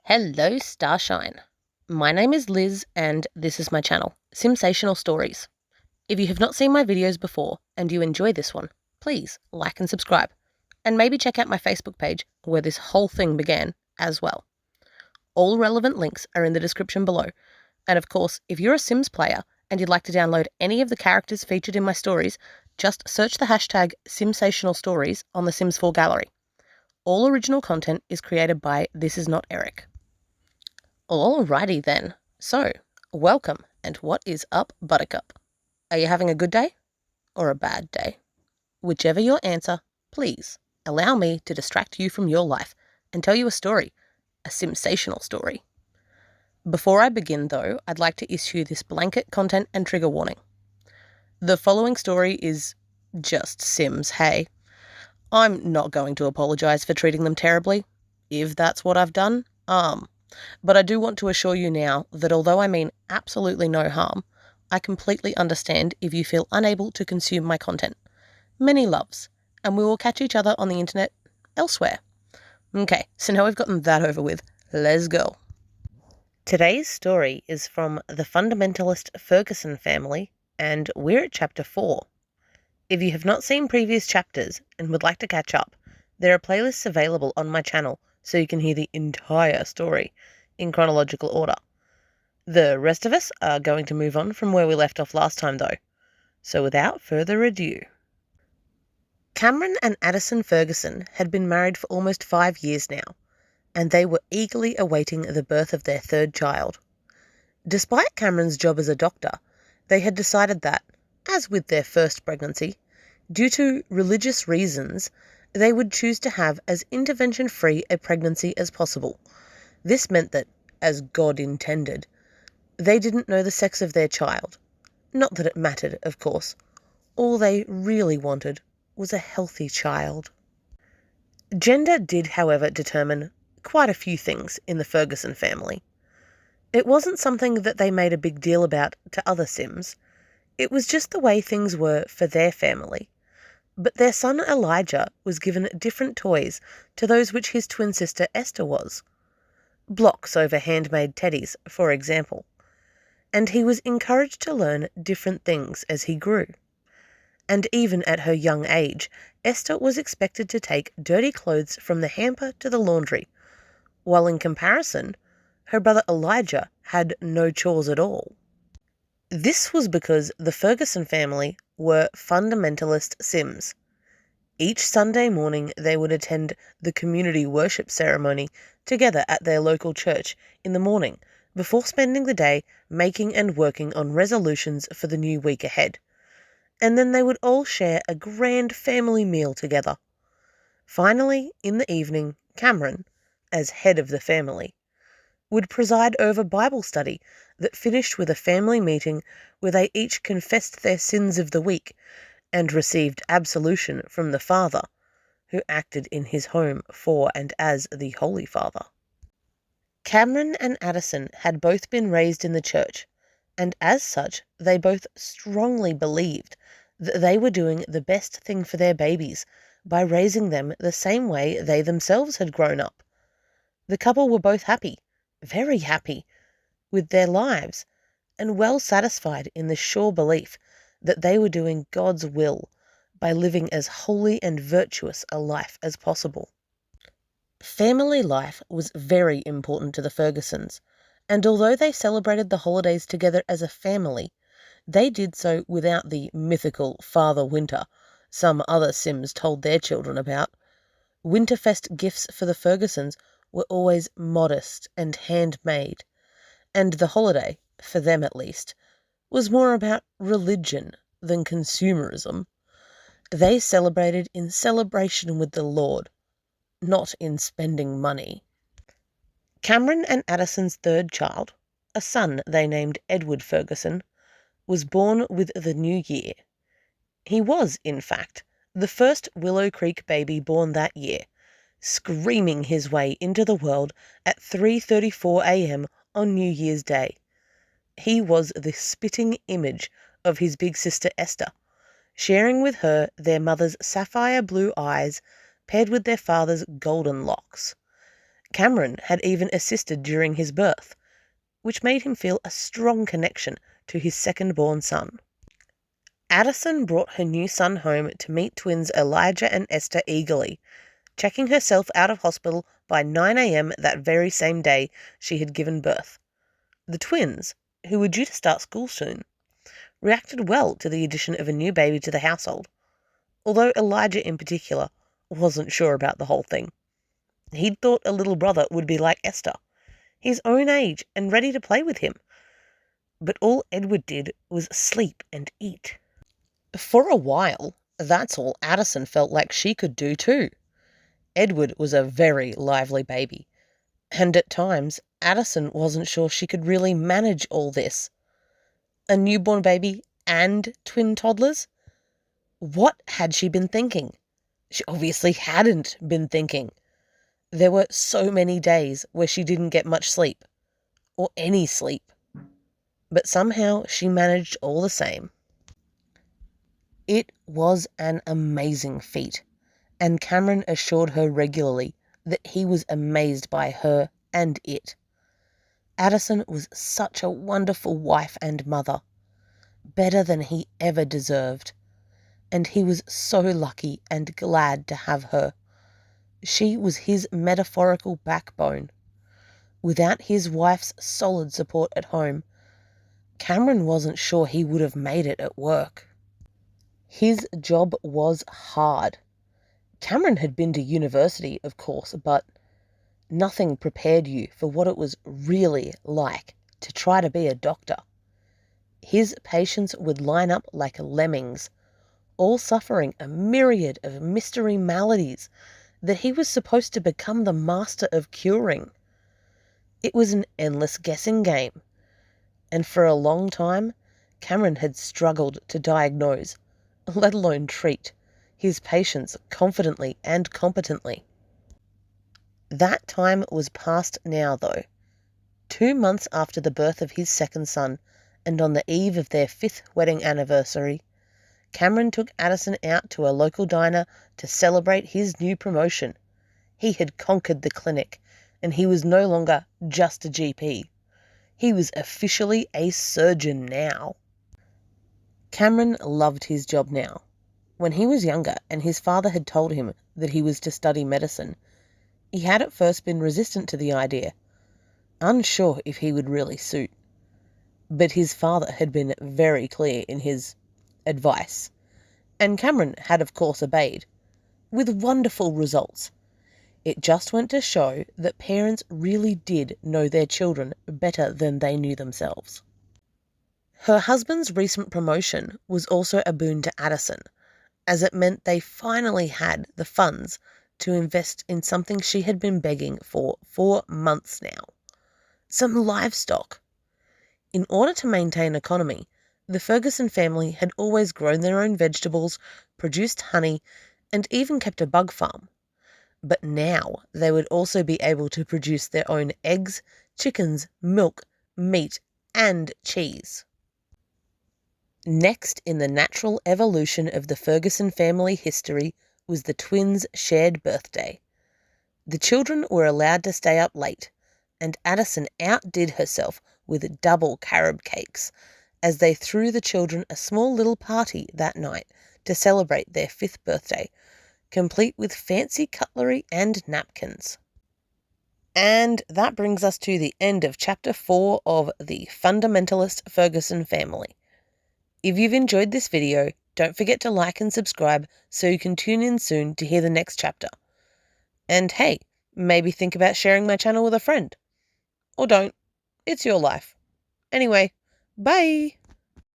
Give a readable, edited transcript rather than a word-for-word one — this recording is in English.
Hello, Starshine. My name is Liz and this is my channel, Simsational Stories. If you have not seen my videos before and you enjoy this one, please like and subscribe. And maybe check out my Facebook page where this whole thing began as well. All relevant links are in the description below. And of course, if you're a Sims player and you'd like to download any of the characters featured in my stories, just search the hashtag Simsational Stories on the Sims 4 gallery. All original content is created by This Is Not Eric. Alrighty then. So, welcome, and what is up, Buttercup? Are you having a good day? Or a bad day? Whichever your answer, please allow me to distract you from your life and tell you a story, a Simsational story. Before I begin though, I'd like to issue this blanket content and trigger warning. The following story is just Sims, hey. I'm not going to apologise for treating them terribly, if that's what I've done, But I do want to assure you now that although I mean absolutely no harm, I completely understand if you feel unable to consume my content. Many loves, and we will catch each other on the internet elsewhere. Okay, so now we've gotten that over with, let's go. Today's story is from the Fundamentalist Ferguson family, and we're at chapter 4. If you have not seen previous chapters and would like to catch up, there are playlists available on my channel so you can hear the entire story in chronological order. The rest of us are going to move on from where we left off last time though. So without further ado. Cameron and Addison Ferguson had been married for almost 5 years now, and they were eagerly awaiting the birth of their third child. Despite Cameron's job as a doctor, they had decided that, as with their first pregnancy, due to religious reasons, they would choose to have as intervention-free a pregnancy as possible. This meant that, as God intended, they didn't know the sex of their child. Not that it mattered, of course. All they really wanted was a healthy child. Gender did, however, determine quite a few things in the Ferguson family. It wasn't something that they made a big deal about to other Sims. It was just the way things were for their family. But their son Elijah was given different toys to those which his twin sister Esther was. Blocks over handmade teddies, for example. And he was encouraged to learn different things as he grew. And even at her young age, Esther was expected to take dirty clothes from the hamper to the laundry, while in comparison, her brother Elijah had no chores at all. This was because the Ferguson family were fundamentalist Sims. Each Sunday morning they would attend the community worship ceremony together at their local church in the morning before spending the day making and working on resolutions for the new week ahead. And then they would all share a grand family meal together. Finally, in the evening, Cameron, as head of the family, would preside over Bible study that finished with a family meeting where they each confessed their sins of the week and received absolution from the Father, who acted in his home for and as the Holy Father. Cameron and Addison had both been raised in the church, and as such they both strongly believed that they were doing the best thing for their babies by raising them the same way they themselves had grown up. The couple were both happy, very happy, with their lives, and well satisfied in the sure belief that they were doing God's will by living as holy and virtuous a life as possible. Family life was very important to the Fergusons, and although they celebrated the holidays together as a family, they did so without the mythical Father Winter some other Sims told their children about. Winterfest gifts for the Fergusons were always modest and handmade, and the holiday, for them at least, was more about religion than consumerism. They celebrated in celebration with the Lord, not in spending money. Cameron and Addison's third child, a son they named Edward Ferguson, was born with the new year. He was, in fact, the first Willow Creek baby born that year, screaming his way into the world at 3:34 a.m. on New Year's Day. He was the spitting image of his big sister Esther, sharing with her their mother's sapphire blue eyes paired with their father's golden locks. Cameron had even assisted during his birth, which made him feel a strong connection to his second-born son. Addison brought her new son home to meet twins Elijah and Esther eagerly, checking herself out of hospital by 9 a.m. that very same day she had given birth. The twins, who were due to start school soon, reacted well to the addition of a new baby to the household, although Elijah in particular wasn't sure about the whole thing. He'd thought a little brother would be like Esther, his own age and ready to play with him. But all Edward did was sleep and eat. For a while, that's all Addison felt like she could do too. Edward was a very lively baby, and at times Addison wasn't sure she could really manage all this. A newborn baby and twin toddlers? What had she been thinking? She obviously hadn't been thinking. There were so many days where she didn't get much sleep, or any sleep. But somehow she managed all the same. It was an amazing feat, and Cameron assured her regularly that he was amazed by her and it. Addison was such a wonderful wife and mother, better than he ever deserved, and he was so lucky and glad to have her. She was his metaphorical backbone. Without his wife's solid support at home, Cameron wasn't sure he would have made it at work. His job was hard. Cameron had been to university, of course, but nothing prepared you for what it was really like to try to be a doctor. His patients would line up like lemmings, all suffering a myriad of mystery maladies that he was supposed to become the master of curing. It was an endless guessing game, and for a long time, Cameron had struggled to diagnose, let alone treat, his patients confidently and competently. That time was past now, though. 2 months after the birth of his second son, and on the eve of their 5th wedding anniversary, Cameron took Addison out to a local diner to celebrate his new promotion. He had conquered the clinic, and he was no longer just a GP. He was officially a surgeon now. Cameron loved his job now. When he was younger and his father had told him that he was to study medicine, he had at first been resistant to the idea, unsure if he would really suit. But his father had been very clear in his advice, and Cameron had of course obeyed, with wonderful results. It just went to show that parents really did know their children better than they knew themselves. Her husband's recent promotion was also a boon to Addison, as it meant they finally had the funds to invest in something she had been begging for 4 months now: some livestock. In order to maintain economy, the Ferguson family had always grown their own vegetables, produced honey, and even kept a bug farm. But now they would also be able to produce their own eggs, chickens, milk, meat, and cheese. Next in the natural evolution of the Ferguson family history was the twins' shared birthday. The children were allowed to stay up late, and Addison outdid herself with double carob cakes as they threw the children a small little party that night to celebrate their 5th birthday, complete with fancy cutlery and napkins. And that brings us to the end of Chapter 4 of the Fundamentalist Ferguson family. If you've enjoyed this video, don't forget to like and subscribe so you can tune in soon to hear the next chapter. And hey, maybe think about sharing my channel with a friend. Or don't. It's your life. Anyway, bye!